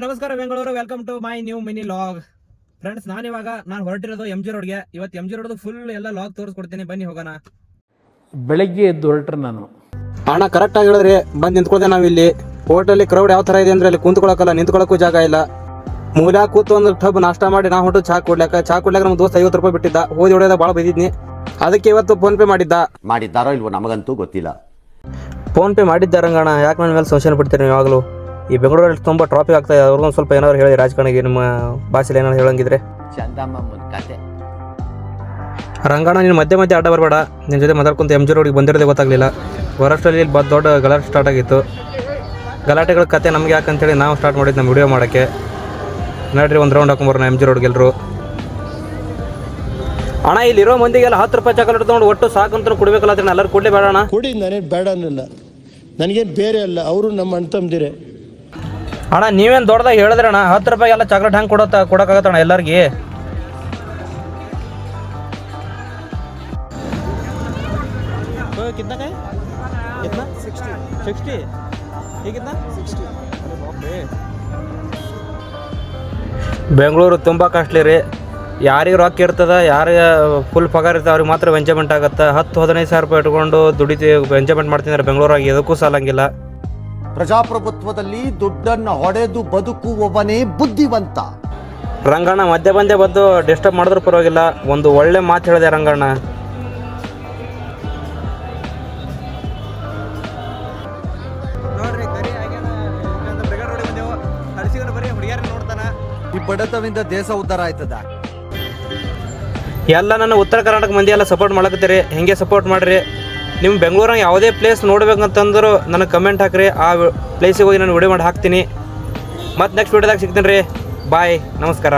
ನಮಸ್ಕಾರ Bengaluru, welcome to my new mini log. Friends, ನಾನು ಹೊರಟಿರೋದು MG ರೋಡ್ಗೆ. ಇವತ್ತು MG ರೋಡ್ ಫುಲ್ ಎಲ್ಲ ಲಾಗ್ ತೋರಿಸ್ಕೊಡ್ತೀನಿ, ಬನ್ನಿ ಹೋಗೋಣ. ಬೆಳಗ್ಗೆ ಎದ್ದು ಹೊರಟ್ರೆ ನಾನು ಅಣ್ಣ ಕರೆಕ್ಟ್ ಆಗಿ ಹೇಳಿದ್ರಿ. ಬಂದು ನಿಂತ್ಕೊಳ್ತೇವೆ ನಾವು ಇಲ್ಲಿ. ಹೋಟೆಲ್ ಕ್ರೌಡ್ ಯಾವ ತರ ಇದೆ ಅಂದ್ರೆ ಅಲ್ಲಿ ಕುಂತ್ಕೊಳಕಲ್ಲ, ನಿಂತ್ಕೊಳಕ್ಕೂ ಜಾಗ ಇಲ್ಲ. ಮೂಲ್ಯಾಗ ಕೂತು ಒಂದು ಟಬ್ ನಾಷ್ಟ ಮಾಡಿ ನಾವು ಹೊಂಟು ಚಾ ಕುಡ್ಲಾಕ ನಮ್ಮ ದೋಸ್ತ 50 ರೂಪಾಯಿ ಬಿಟ್ಟಿದ್ದ. ಹೋಗಿ ಹೊಡೆದ ಭಾಳ ಬೈದಿದ್ನಿ. ಅದಕ್ಕೆ ಇವತ್ತು ಫೋನ್ ಪೇ ಮಾಡಿದ್ದಾರೋ ಇಲ್ವೋ ನಮಗಂತೂ ಗೊತ್ತಿಲ್ಲ. ಫೋನ್ ಪೇ ಮಾಡಿದ್ದಾರಂಗಣ್ಣ. ಯಾಕೆ ನನ್ನ ಮೇಲೆ ಸಂಶಯ ಬಿಡ್ತೀರಿ ನೀವು ಯಾವಾಗಲೂ? ಈ ಬೆಂಗಳೂರಲ್ಲಿ ತುಂಬ ಟ್ರಾಫಿಕ್ ಆಗ್ತಾ ಇದೆ. ಅವ್ರಿಗೊಂದು ಸ್ವಲ್ಪ ಏನಾದ್ರು ಹೇಳಿ ರಾಜಕಾರಣಿಗೆ, ನಿಮ್ಮ ಭಾಷೆಲಿ ಏನಾದ್ರು ಹೇಳಂಗಿದ್ರೆ. ಚಂದಮ್ಮನ ಕತೆ. ರಂಗಣ್ಣ, ನೀನು ಮಧ್ಯೆ ಅಡ್ಡ ಬರಬೇಡ. ನಿನ್ನ ಜೊತೆ ಮಾತಾಡ್ಕೊಂತ MG ರೋಡಿಗೆ ಬಂದಿರೋದೇ ಗೊತ್ತಾಗಲಿಲ್ಲ. ಹೊರಷ್ಟರಲ್ಲಿ ಇಲ್ಲಿ ದೊಡ್ಡ ಗಲಾಟೆ ಸ್ಟಾರ್ಟ್ ಆಗಿತ್ತು. ಗಲಾಟೆಗಳ ಕತೆ ನಮಗೆ ಯಾಕಂತೇಳಿ ನಾವು ಸ್ಟಾರ್ಟ್ ಮಾಡಿದ್ದು ನಮ್ಮ ವಿಡಿಯೋ ಮಾಡೋಕ್ಕೆ. ನೋಡ್ರಿ, ಒಂದು ರೌಂಡ್ ಹಾಕೊಂಬರೋಣ MG ರೋಡ್ಗೆ ಎಲ್ಲರೂ. ಅಣ್ಣ, ಇಲ್ಲಿರೋ ಮಂದಿಗೆಲ್ಲ 10 ರೂಪಾಯಿ ಚಾಕಲೇಟ್ ತೊಗೊಂಡು ಒಟ್ಟು ಸಾಕಂತ ಕೊಡಬೇಕಲ್ಲ. ಎಲ್ಲರೂ ಕೊಡಲೇ ಬೇಡ ಅಣ್ಣ. ಕೊಡಿ, ನಾನೇನು ಬೇಡ ಅನ್ನಲ್ಲ, ನನಗೇನು ಬೇರೆ ಅಲ್ಲ, ಅವರು ನಮ್ಮ ಅಣ್ಣ ತಮ್ಮದಿರೇ. ಅಣ್ಣ, ನೀವೇನು ದೊಡ್ಡದಾಗಿ ಹೇಳಿದ್ರೆ ಅಣ್ಣ, 10 ರೂಪಾಯಿಗೆಲ್ಲ ಚಾಕ್ಲೇಟ್ ಹೆಂಗೆ ಕೊಡೋಕ್ಕಾಗತ್ತಣ್ಣ ಎಲ್ಲರಿಗೆ? ಬೆಂಗಳೂರು ತುಂಬ ಕಾಸ್ಟ್ಲಿ ರೀ. ಯಾರಿಗೆ ರೊಕ್ಕ ಇರ್ತದೆ, ಯಾರಿಗೆ ಫುಲ್ ಪಗಾರ ಇರ್ತದೆ, ಅವ್ರಿಗೆ ಮಾತ್ರ ಎಂಜಾಯ್ಮೆಂಟ್ ಆಗುತ್ತೆ. 10-15 ಸಾವಿರ ರೂಪಾಯಿ ಇಟ್ಕೊಂಡು ದುಡಿತೀವಿ, ಎಂಜಾಯ್ಮೆಂಟ್ ಮಾಡ್ತಿದ್ದಾರೆ ಬೆಂಗಳೂರಾಗಿ. ಎದಕ್ಕೂ ಸಾಲಂಗಿಲ್ಲ. ಪ್ರಜಾಪ್ರಭುತ್ವದಲ್ಲಿ ದುಡ್ಡನ್ನು ಹೊಡೆದು ಬದುಕುವವನೇ ಬುದ್ಧಿವಂತ. ರಂಗಣ್ಣ ಮಧ್ಯೆ ಬಂದು ಡಿಸ್ಟರ್ಬ್ ಮಾಡಿದ್ರು ಪರವಾಗಿಲ್ಲ. ಒಂದು ಒಳ್ಳೆ ಮಾತು ಹೇಳಿದೆ ರಂಗಣ್ಣ. ಈ ಬಡತವಿಂದ ದೇಶ ಉದ್ಧಾರ ಆಯ್ತದ. ಎಲ್ಲ ನನ್ನ ಉತ್ತರ ಕರ್ನಾಟಕ ಮಂದಿ ಎಲ್ಲ ಸಪೋರ್ಟ್ ಮಾಡಕತ್ತೀರಿ. ಹಿಂಗೆ ಸಪೋರ್ಟ್ ಮಾಡಿರಿ. ನಿಮ್ಮ ಬೆಂಗಳೂರಾಗ ಯಾವುದೇ ಪ್ಲೇಸ್ ನೋಡ್ಬೇಕಂತಂದ್ರು ನನಗೆ ಕಮೆಂಟ್ ಹಾಕಿರಿ. ಆ ಪ್ಲೇಸಿಗೆ ಹೋಗಿ ನಾನು ವಿಡಿಯೋ ಮಾಡಿ ಹಾಕ್ತೀನಿ. ಮತ್ತು ನೆಕ್ಸ್ಟ್ ವಿಡಿಯೋದಾಗ ಸಿಗ್ತೀನಿ ರೀ. ಬಾಯ್, ನಮಸ್ಕಾರ.